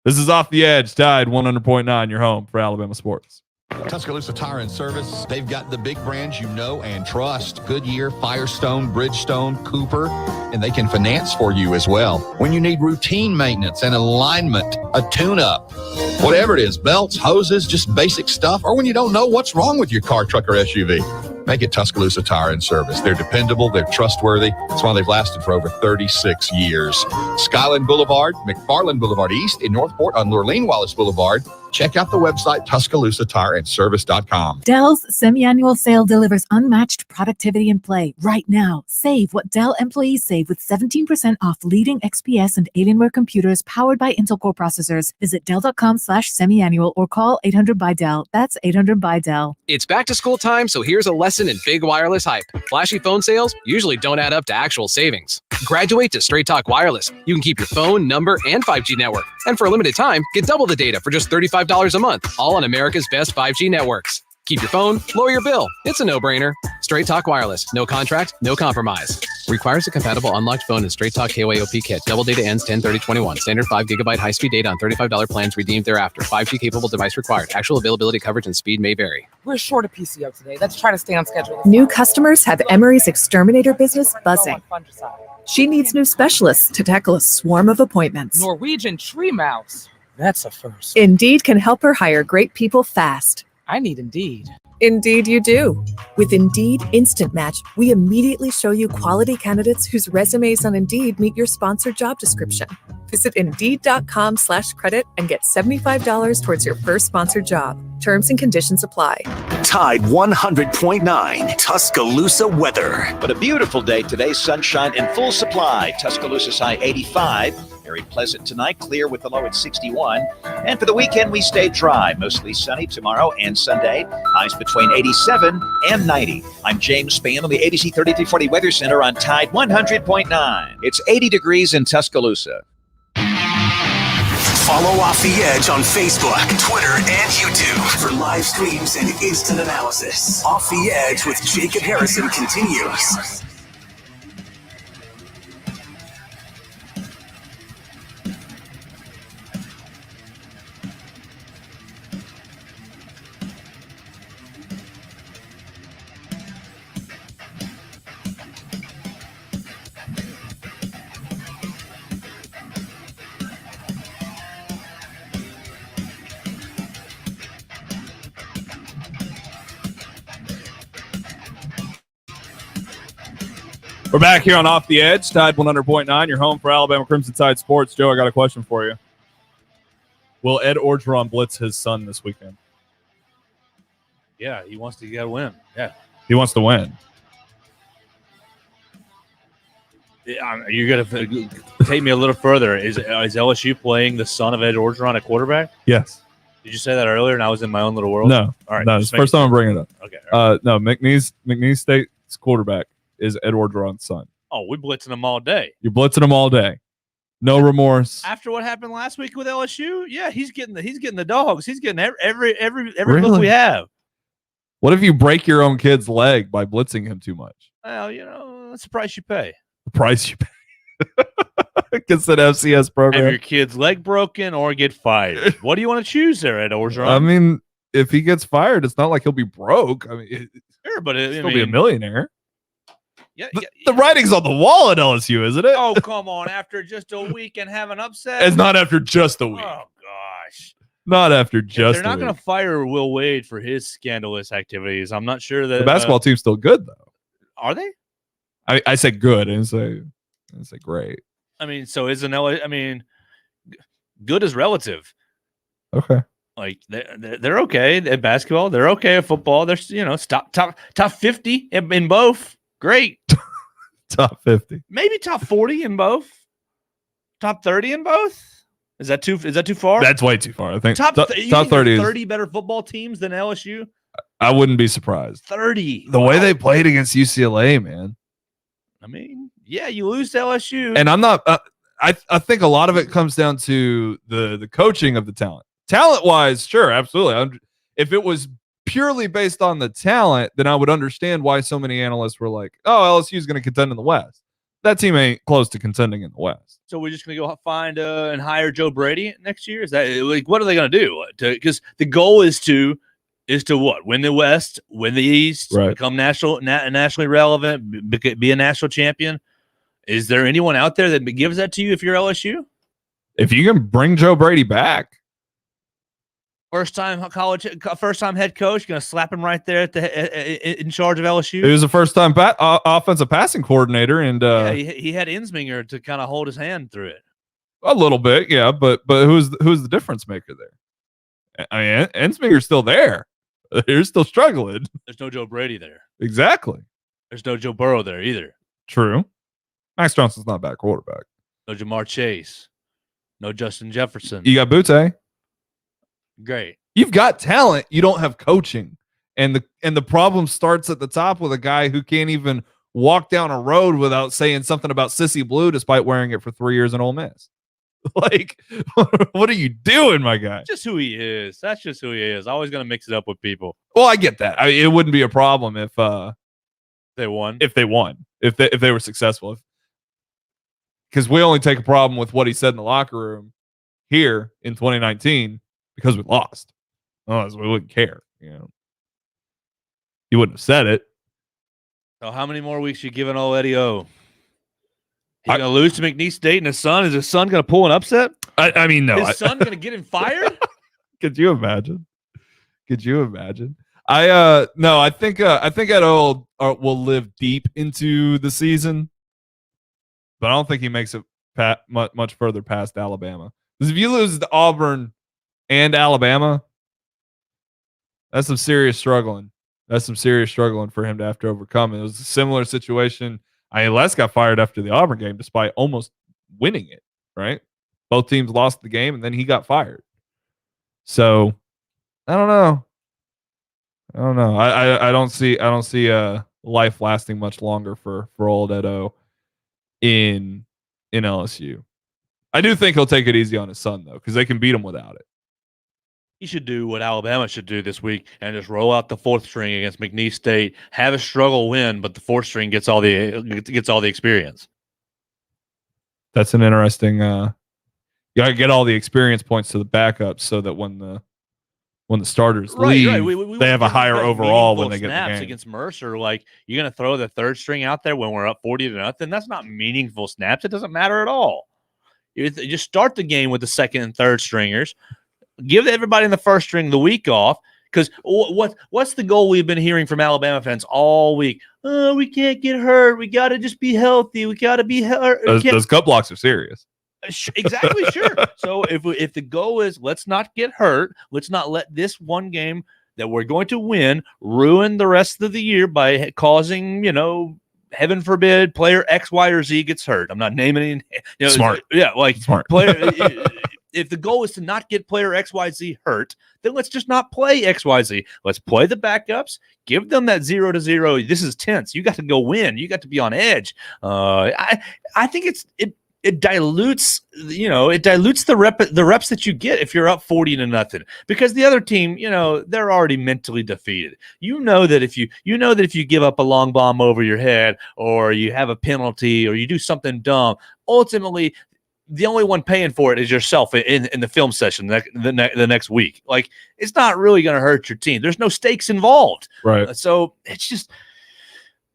This is Off the Edge, Tide 100.9, your home for Alabama sports. Tuscaloosa Tire and Service. They've got the big brands you know and trust. Goodyear, Firestone, Bridgestone, Cooper, and they can finance for you as well. When you need routine maintenance and alignment, a tune-up, whatever it is, belts, hoses, just basic stuff, or when you don't know what's wrong with your car, truck, or SUV, make it Tuscaloosa Tire and Service. They're dependable. They're trustworthy. That's why they've lasted for over 36 years. Skyland Boulevard, McFarland Boulevard East in Northport on Lurleen Wallace Boulevard. Check out the website, TuscaloosaTireandService.com. Dell's semi-annual sale delivers unmatched productivity and play. Right now, save what Dell employees save with 17% off leading XPS and Alienware computers powered by Intel Core processors. Visit Dell.com/semi-annual or call 800-BY-DELL. That's 800-BY-DELL. It's back to school time, so here's a lesson in big wireless hype. Flashy phone sales usually don't add up to actual savings. Graduate to Straight Talk Wireless. You can keep your phone, number, and 5G network. And for a limited time, get double the data for just $35 a month, all on America's best 5G networks. Keep your phone, lower your bill. It's a no-brainer. Straight Talk Wireless. No contract, no compromise. Requires a compatible unlocked phone and Straight Talk KYOP kit. Double data ends 10/30/21. Standard 5 GB high-speed data on $35 plans redeemed thereafter. 5G capable device required. Actual availability, coverage, and speed may vary. We're short a PCO today. Let's try to stay on schedule. New customers have Emery's exterminator business buzzing. She needs new specialists to tackle a swarm of appointments. Norwegian tree mouse. That's a first. Indeed can help her hire great people fast. I need Indeed. Indeed you do. With Indeed Instant Match, we immediately show you quality candidates whose resumes on Indeed meet your sponsored job description. Visit Indeed.com/credit and get $75 towards your first sponsored job. Terms and conditions apply. Tide 100.9 Tuscaloosa weather. But a beautiful day today, sunshine in full supply. Tuscaloosa's high 85. Very pleasant tonight, clear with the low at 61. And for the weekend, we stay dry, mostly sunny tomorrow and Sunday. Highs between 87 and 90. I'm James Spann on the ABC 3340 Weather Center on Tide 100.9. It's 80 degrees in Tuscaloosa. Follow Off the Edge on Facebook, Twitter, and YouTube for live streams and instant analysis. Off the Edge with Jacob Harrison continues. We're back here on Off the Edge, Tide 100.9, your home for Alabama Crimson Tide Sports. Joe, I got a question for you. Will Ed Orgeron blitz his son this weekend? Yeah, he wants to get a win. Yeah. He wants to win. You're going to take me a little further. Is LSU playing the son of Ed Orgeron at quarterback? Yes. Did you say that earlier and I was in my own little world? No. All right. No, it's the first time I'm bringing it up. Okay. No, McNeese State's quarterback is Ed Orgeron's son. Oh, we're blitzing him all day. You're blitzing him all day. No remorse. After what happened last week with LSU, yeah, he's getting the dogs. He's getting every Really? look we have. What if you break your own kid's leg by blitzing him too much? Well, that's the price you pay. The price you pay against an FCS program. Have your kid's leg broken or get fired. What do you want to choose there, Ed Orgeron? I mean, if he gets fired, it's not like he'll be broke. I mean, sure, but he'll be a millionaire. Yeah, the writing's on the wall at LSU, isn't it? Oh, come on. After just a week and have an upset? It's not after just a week. Oh, gosh. Not after just They're not going to fire Will Wade for his scandalous activities. I'm not sure that... The basketball team's still good, though. Are they? I said good. I didn't say great. I mean, so isn't LSU... I mean, good is relative. Okay. Like, they're okay at basketball. They're okay at football. They're, top 50 in both. Great. Top 50. Maybe top 40 in both. Top 30 in both. Is that too far? That's way too far. I think top top 30 is 30 better football teams than LSU. I wouldn't be surprised. 30. The way they played against UCLA, man. I mean, yeah, you lose to LSU. And I'm not I think a lot of it comes down to the coaching of the talent. Talent-wise, sure, absolutely. If it was purely based on the talent, then I would understand why so many analysts were like, "Oh, LSU is going to contend in the West." That team ain't close to contending in the West. So we're just going to go find and hire Joe Brady next year? Is that like what are they going to do? Because the goal is to what? Win the West, win the East, right. Become nationally relevant, be a national champion. Is there anyone out there that gives that to you if you're LSU? If you can bring Joe Brady back. First time head coach, going to slap him right there in charge of LSU. He was a first time offensive passing coordinator, and he had Insminger to kind of hold his hand through it. A little bit, yeah. But who's the difference maker there? I mean, Insminger's still there. They're still struggling. There's no Joe Brady there. Exactly. There's no Joe Burrow there either. True. Max Johnson's not a bad quarterback. No Jamar Chase. No Justin Jefferson. You got Butte. Great. You've got talent. You don't have coaching, and the problem starts at the top with a guy who can't even walk down a road without saying something about Sissy Blue, despite wearing it for 3 years in Ole Miss. Like, what are you doing, my guy? Just who he is. That's just who he is. Always going to mix it up with people. Well, I get that. It wouldn't be a problem if they won. If they were successful. Because we only take a problem with what he said in the locker room here in 2019 because we lost. Otherwise, we wouldn't care. He wouldn't have said it. So, how many more weeks you giving old Eddie O? He's going to lose to McNeese State, and his son is going to pull an upset? I mean, no. His son going to get him fired? Could you imagine? I think Edo will live deep into the season, but I don't think he makes it much further past Alabama. Because if you lose to Auburn and Alabama, that's some serious struggling. That's some serious struggling for him to have to overcome. It was a similar situation. Les got fired after the Auburn game, despite almost winning it. Right? Both teams lost the game, and then he got fired. So, I don't know. I don't see life lasting much longer for old Edo in LSU. I do think he'll take it easy on his son though, because they can beat him without it. He should do what Alabama should do this week and just roll out the fourth string against McNeese State. Have a struggle win, but the fourth string gets all the experience. That's an interesting. You got to get all the experience points to the backups so that when the starters leave, they have a higher overall when they get the game. Against Mercer, like you're going to throw the third string out there when we're up 40-0. That's not meaningful snaps. It doesn't matter at all. You just start the game with the second and third stringers. Give everybody in the first string the week off. Because what's the goal we've been hearing from Alabama fans all week? Oh, we can't get hurt. We got to just be healthy. We got to be hurt. Those cut blocks are serious. Exactly, sure. So if the goal is let's not get hurt, let's not let this one game that we're going to win ruin the rest of the year by causing, heaven forbid, player X, Y, or Z gets hurt. I'm not naming any. Smart. Yeah, like smart. Player. If the goal is to not get player XYZ hurt, then let's just not play XYZ. Let's play the backups. Give them that 0-0. This is tense. You got to go win. You got to be on edge. I think it dilutes, the reps that you get if you're up 40-0, because the other team, they're already mentally defeated. You know that if you give up a long bomb over your head, or you have a penalty, or you do something dumb, ultimately the only one paying for it is yourself in the film session the next week. Like, it's not really going to hurt your team. There's no stakes involved. Right. So it's just,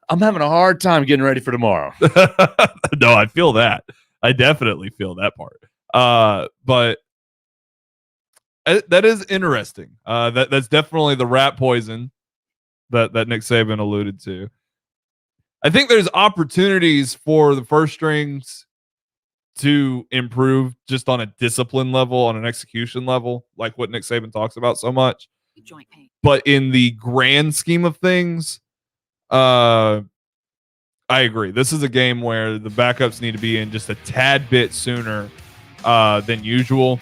I'm having a hard time getting ready for tomorrow. No, I feel that. I definitely feel that part. But that is interesting. That's definitely the rat poison that Nick Saban alluded to. I think there's opportunities for the first strings to improve just on a discipline level, on an execution level, like what Nick Saban talks about so much. But in the grand scheme of things, I I agree. This is a game where the backups need to be in just a tad bit sooner than usual.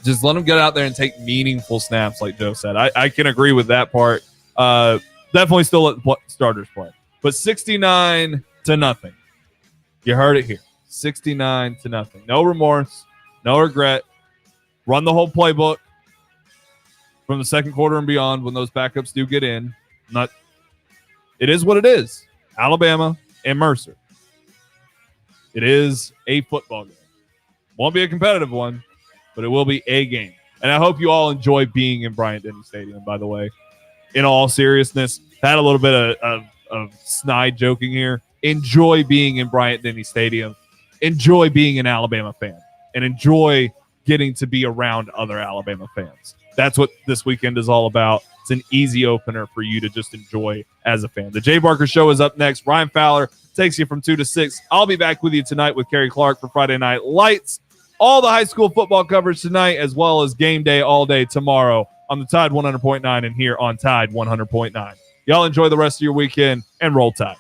Just let them get out there and take meaningful snaps, like Joe said. I can agree with that part. Definitely still let starters play. But 69-0. You heard it here. 69-0. No remorse, no regret. Run the whole playbook from the second quarter and beyond when those backups do get in. It is what it is. Alabama and Mercer. It is a football game. Won't be a competitive one, but it will be a game. And I hope you all enjoy being in Bryant-Denny Stadium, by the way. In all seriousness, had a little bit of snide joking here. Enjoy being in Bryant-Denny Stadium. Enjoy being an Alabama fan. And enjoy getting to be around other Alabama fans. That's what this weekend is all about. It's an easy opener for you to just enjoy as a fan. The Jay Barker Show is up next. Ryan Fowler takes you from 2 to 6. I'll be back with you tonight with Kerry Clark for Friday Night Lights. All the high school football coverage tonight, as well as game day all day tomorrow on the Tide 100.9 and here on Tide 100.9. Y'all enjoy the rest of your weekend and roll Tide.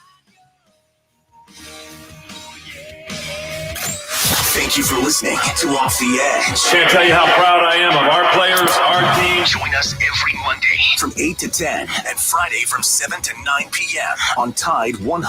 Thank you for listening to Off the Edge. Can't tell you how proud I am of our players, our team. Join us every Monday from 8 to 10 and Friday from 7 to 9 p.m. on Tide 100.